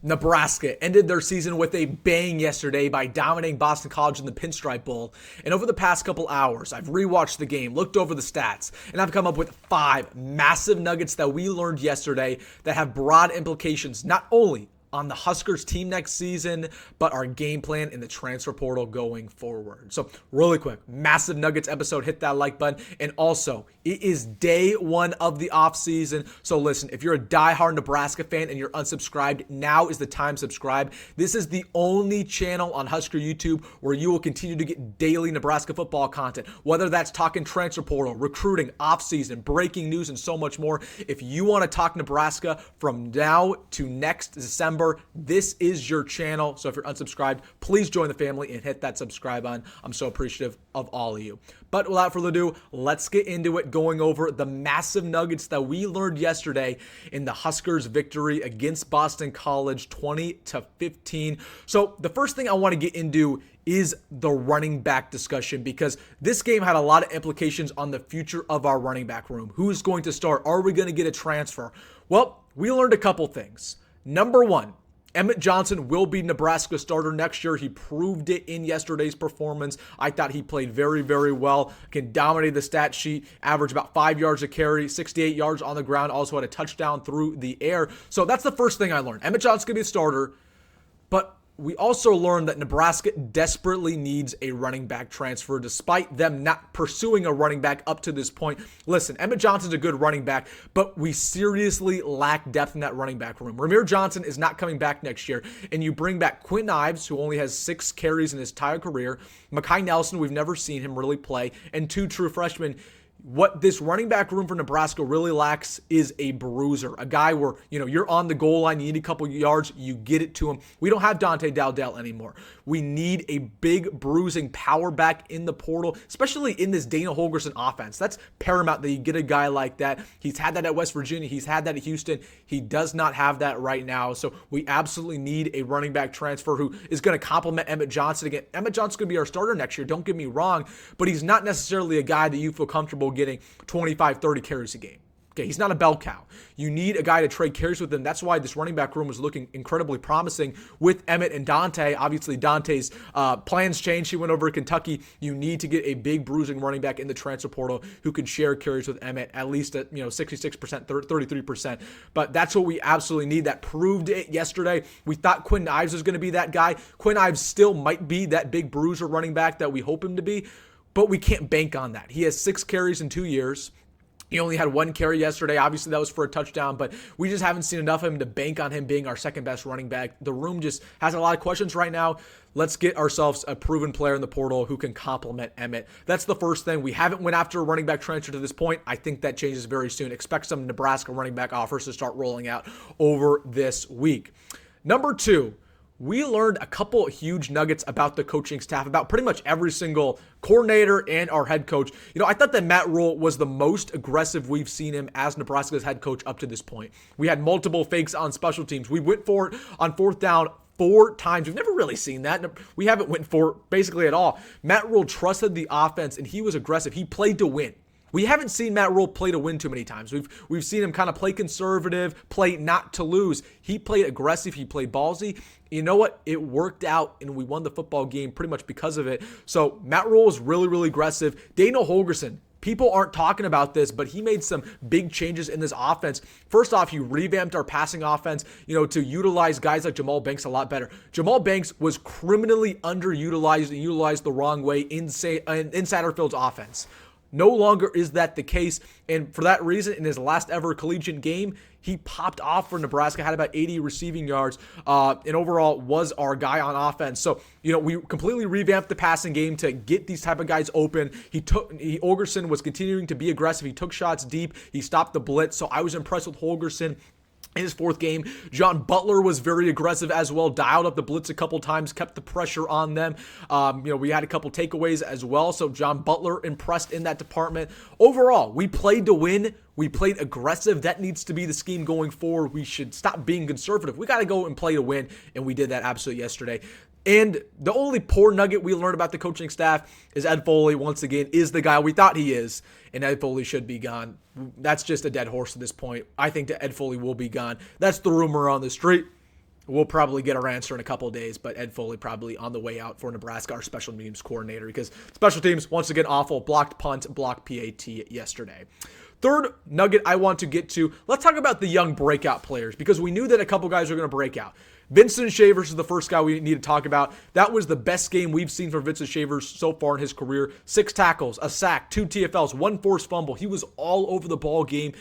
Nebraska ended their season with a bang yesterday by dominating Boston College in the Pinstripe Bowl. And over the past couple hours, I've rewatched the game, looked over the stats, and I've come up with 5 massive nuggets that we learned yesterday that have broad implications not only on the Huskers team next season, but our game plan in the transfer portal going forward. So really quick, massive Nuggets episode, hit that like button. And also, it is day 1 of the offseason. So listen, if you're a diehard Nebraska fan and you're unsubscribed, now is the time to subscribe. This is the only channel on Husker YouTube where you will continue to get daily Nebraska football content, whether that's talking transfer portal, recruiting, offseason, breaking news, and so much more. If you want to talk Nebraska from now to next December, this is your channel. So if you're unsubscribed, please join the family and hit that subscribe button. I'm so appreciative of all of you. But without further ado, let's get into it, going over the massive nuggets that we learned yesterday in the Huskers victory against Boston College 20-15. So the first thing I want to get into is the running back discussion, because this game had a lot of implications on the future of our running back room. Who's going to start? Are we going to get a transfer? Well, we learned a couple things. Number 1, Emmett Johnson will be Nebraska starter next year. He proved it in yesterday's performance. I thought he played very, very well. Can dominate the stat sheet, averaged about 5 yards a carry, 68 yards on the ground, also had a touchdown through the air. So that's the first thing I learned. Emmett Johnson's going to be a starter, but we also learned that Nebraska desperately needs a running back transfer despite them not pursuing a running back up to this point. Listen, Emmett Johnson's a good running back, but we seriously lack depth in that running back room. Ramir Johnson is not coming back next year, and you bring back Quentin Ives, who only has 6 carries in his entire career, Mekhi Nelson, we've never seen him really play, and 2 true freshmen. What this running back room for Nebraska really lacks is a bruiser, a guy where, you're on the goal line, you need a couple yards, you get it to him. We don't have Dante Dowdell anymore. We need a big bruising power back in the portal, especially in this Dana Holgorsen offense. That's paramount that you get a guy like that. He's had that at West Virginia. He's had that at Houston. He does not have that right now. So we absolutely need a running back transfer who is going to complement Emmett Johnson. Again, Emmett Johnson's going to be our starter next year. Don't get me wrong, but he's not necessarily a guy that you feel comfortable getting 25, 30 carries a game. Okay, he's not a bell cow. You need a guy to trade carries with him. That's why this running back room was looking incredibly promising with Emmett and Dante. Obviously, Dante's plans changed. He went over to Kentucky. You need to get a big bruising running back in the transfer portal who can share carries with Emmett at least at 66%, 33%. But that's what we absolutely need. That proved it yesterday. We thought Quentin Ives was going to be that guy. Quentin Ives still might be that big bruiser running back that we hope him to be, but we can't bank on that. He has 6 carries in 2 years. He only had 1 carry yesterday. Obviously, that was for a touchdown, but we just haven't seen enough of him to bank on him being our second best running back. The room just has a lot of questions right now. Let's get ourselves a proven player in the portal who can complement Emmett. That's the first thing. We haven't went after a running back transfer to this point. I think that changes very soon. Expect some Nebraska running back offers to start rolling out over this week. Number 2. We learned a couple huge nuggets about the coaching staff, about pretty much every single coordinator and our head coach. I thought that Matt Rhule was the most aggressive we've seen him as Nebraska's head coach up to this point. We had multiple fakes on special teams. We went for it on 4th down 4 times. We've never really seen that. We haven't went for it basically at all. Matt Rhule trusted the offense, and he was aggressive. He played to win. We haven't seen Matt Rhule play to win too many times. We've seen him kind of play conservative, play not to lose. He played aggressive. He played ballsy. You know what? It worked out, and we won the football game pretty much because of it. So Matt Rhule was really, really aggressive. Dana Holgorsen, people aren't talking about this, but he made some big changes in this offense. First off, he revamped our passing offense, to utilize guys like Jamal Banks a lot better. Jamal Banks was criminally underutilized and utilized the wrong way in Satterfield's offense. No longer is that the case, and for that reason, in his last ever collegiate game, he popped off for Nebraska, had about 80 receiving yards, and overall was our guy on offense. So, we completely revamped the passing game to get these type of guys open. Holgorsen was continuing to be aggressive. He took shots deep. He stopped the blitz, so I was impressed with Holgorsen. In his 4th game, John Butler was very aggressive as well, dialed up the blitz a couple times, kept the pressure on them. We had a couple takeaways as well, so John Butler impressed in that department. Overall, we played to win. We played aggressive. That needs to be the scheme going forward. We should stop being conservative. We got to go and play to win, and we did that absolutely yesterday. And the only poor nugget we learned about the coaching staff is Ed Foley, once again, is the guy we thought he is, and Ed Foley should be gone. That's just a dead horse at this point. I think that Ed Foley will be gone. That's the rumor on the street. We'll probably get our answer in a couple of days, but Ed Foley probably on the way out for Nebraska, our special teams coordinator, because special teams, once again, awful. Blocked punt, blocked PAT yesterday. Third nugget I want to get to, let's talk about the young breakout players, because we knew that a couple guys are going to break out. Vincent Shavers is the first guy we need to talk about. That was the best game we've seen from Vincent Shavers so far in his career. 6 tackles, a sack, 2 TFLs, 1 forced fumble. He was all over the ball game.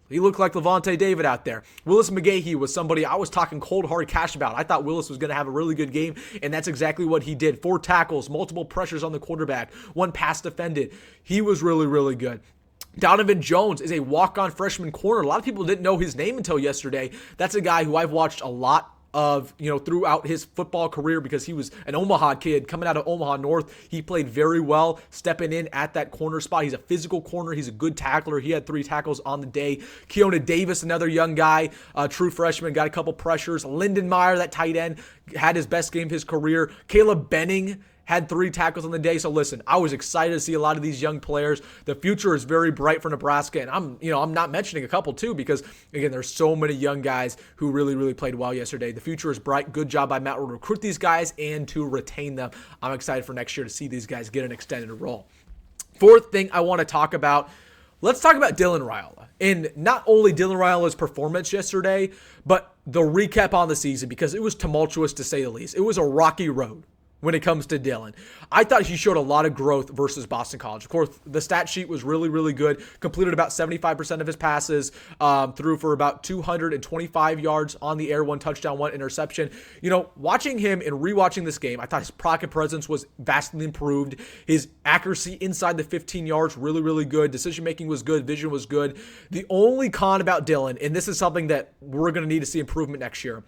He looked like Levante David out there. Willis McGahee was somebody I was talking cold, hard cash about. I thought Willis was going to have a really good game, and that's exactly what he did. 4 tackles, multiple pressures on the quarterback, 1 pass defended. He was really, really good. Donovan Jones is a walk-on freshman corner. A lot of people didn't know his name until yesterday. That's a guy who I've watched a lot of, throughout his football career, because he was an Omaha kid coming out of Omaha North. He played very well, stepping in at that corner spot. He's a physical corner. He's a good tackler. He had 3 tackles on the day. Keona Davis, another young guy, true freshman, got a couple pressures. Lyndon Meyer, that tight end, had his best game of his career. Caleb Benning had 3 tackles on the day. So listen, I was excited to see a lot of these young players. The future is very bright for Nebraska, and I'm not mentioning a couple too, because again, there's so many young guys who really, really played well yesterday. The future is bright. Good job by Matt Rhule to recruit these guys and to retain them. I'm excited for next year to see these guys get an extended role. Fourth thing I want to talk about, let's talk about Dylan Raiola. And not only Dylan Raiola's performance yesterday, but the recap on the season, because it was tumultuous to say the least. It was a rocky road when it comes to Dylan. I thought he showed a lot of growth versus Boston College. Of course, the stat sheet was really, really good. Completed about 75% of his passes, threw for about 225 yards on the air, 1 touchdown, 1 interception. Watching him and rewatching this game, I thought his pocket presence was vastly improved. His accuracy inside the 15 yards, really, really good. Decision-making was good. Vision was good. The only con about Dylan, and this is something that we're going to need to see improvement next year,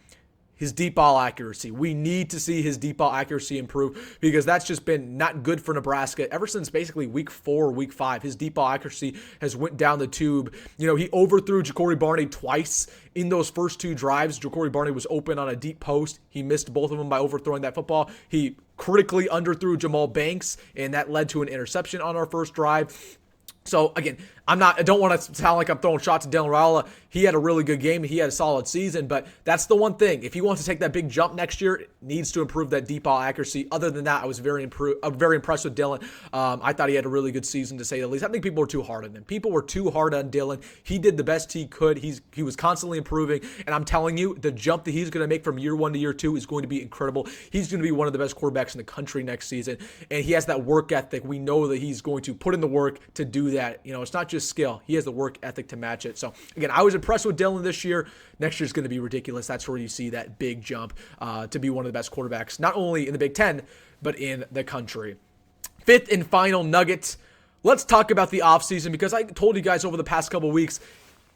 his deep ball accuracy. We need to see his deep ball accuracy improve, because that's just been not good for Nebraska ever since basically week 4 or week 5. His deep ball accuracy has went down the tube. He overthrew Ja'Cory Barney twice in those first 2 drives. Ja'Cory Barney was open on a deep post. He missed both of them by overthrowing that football. He critically underthrew Jamal Banks, and that led to an interception on our first drive. So again, I don't want to sound like I'm throwing shots at Dylan Raiola. He had a really good game. He had a solid season, but that's the one thing. If he wants to take that big jump next year, it needs to improve that deep ball accuracy. Other than that, I was very impressed with Dylan. I thought he had a really good season, to say the least. I think people were too hard on him. People were too hard on Dylan. He did the best he could. He was constantly improving, and I'm telling you, the jump that he's going to make from year 1 to year 2 is going to be incredible. He's going to be one of the best quarterbacks in the country next season, and he has that work ethic. We know that he's going to put in the work to do that. It's not just skill. He has the work ethic to match it. So again, I was impressed with Dylan this year. Next year's going to be ridiculous. That's where you see that big jump to be one of the best quarterbacks, not only in the Big Ten, but in the country. Fifth and final nugget. Let's talk about the offseason, because I told you guys over the past couple weeks,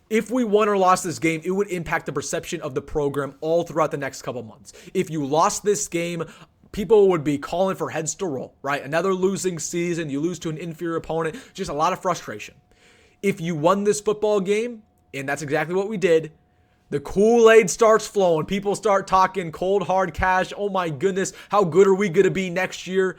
if we won or lost this game, it would impact the perception of the program all throughout the next couple months. If you lost this game, people would be calling for heads to roll, right? Another losing season. You lose to an inferior opponent. Just a lot of frustration. If you won this football game, and that's exactly what we did, the Kool-Aid starts flowing. People start talking cold, hard cash. Oh my goodness, how good are we going to be next year?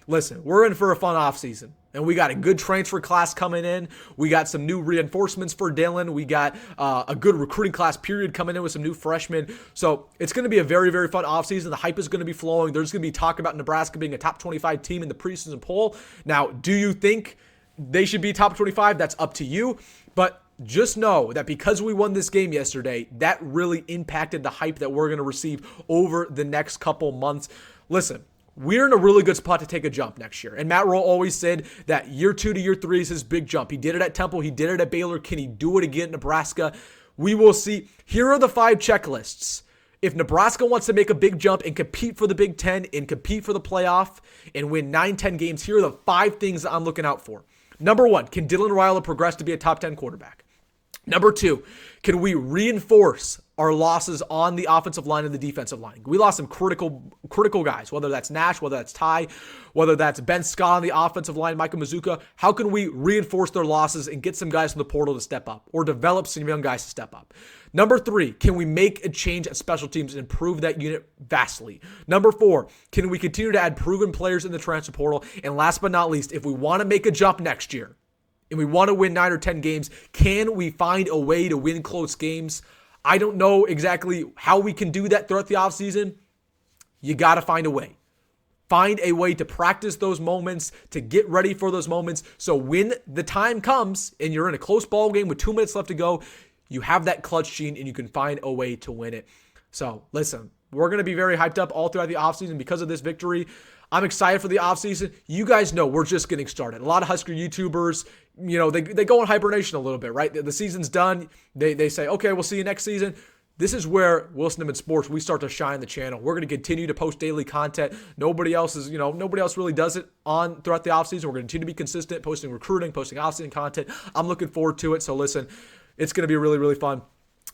Listen, we're in for a fun offseason, and we got a good transfer class coming in. We got some new reinforcements for Dylan. We got a good recruiting class period coming in with some new freshmen. So it's going to be a very, very fun offseason. The hype is going to be flowing. There's going to be talk about Nebraska being a top 25 team in the preseason poll. Now, do you think they should be top 25? That's up to you. But just know that because we won this game yesterday, that really impacted the hype that we're going to receive over the next couple months. Listen, we're in a really good spot to take a jump next year. And Matt Rhule always said that year 2 to year 3 is his big jump. He did it at Temple. He did it at Baylor. Can he do it again at Nebraska? We will see. Here are the 5 checklists. If Nebraska wants to make a big jump and compete for the Big Ten and compete for the playoff and win 9-10 games, here are the 5 things that I'm looking out for. Number 1, can Dylan Raiola progress to be a top 10 quarterback? Number 2, can we reinforce our losses on the offensive line and the defensive line? We lost some critical guys, whether that's Nash, whether that's Ty, whether that's Ben Scott on the offensive line, Michael Mazuka. How can we reinforce their losses and get some guys from the portal to step up, or develop some young guys to step up? Number 3, can we make a change at special teams and improve that unit vastly? Number 4, can we continue to add proven players in the transfer portal? And last but not least, if we want to make a jump next year and we want to win 9 or 10 games, can we find a way to win close games? I don't know exactly how we can do that throughout the offseason. You got to find a way. Find a way to practice those moments, to get ready for those moments. So when the time comes and you're in a close ball game with 2 minutes left to go, you have that clutch gene and you can find a way to win it. So listen, we're going to be very hyped up all throughout the offseason because of this victory. I'm excited for the offseason. You guys know we're just getting started. A lot of Husker YouTubers, they go on hibernation a little bit, right? The season's done. They say, okay, we'll see you next season. This is where Wilson Nimitz Sports, we start to shine the channel. We're going to continue to post daily content. Nobody else really does it on throughout the offseason. We're going to continue to be consistent, posting recruiting, posting offseason content. I'm looking forward to it. So listen, it's going to be really, really fun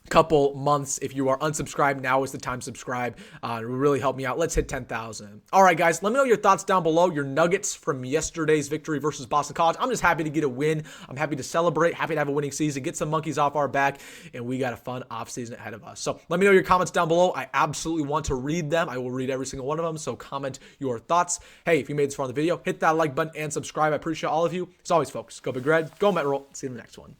couple months. If you are unsubscribed, now is the time to subscribe. It will really help me out. Let's hit 10,000. All right, guys, let me know your thoughts down below, your nuggets from yesterday's victory versus Boston College. I'm just happy to get a win. I'm happy to celebrate, happy to have a winning season, get some monkeys off our back, and we got a fun offseason ahead of us. So let me know your comments down below. I absolutely want to read them. I will read every single one of them, so comment your thoughts. Hey, if you made this far in the video, hit that like button and subscribe. I appreciate all of you. As always, folks, go Big Red, go Met Roll. See you in the next one.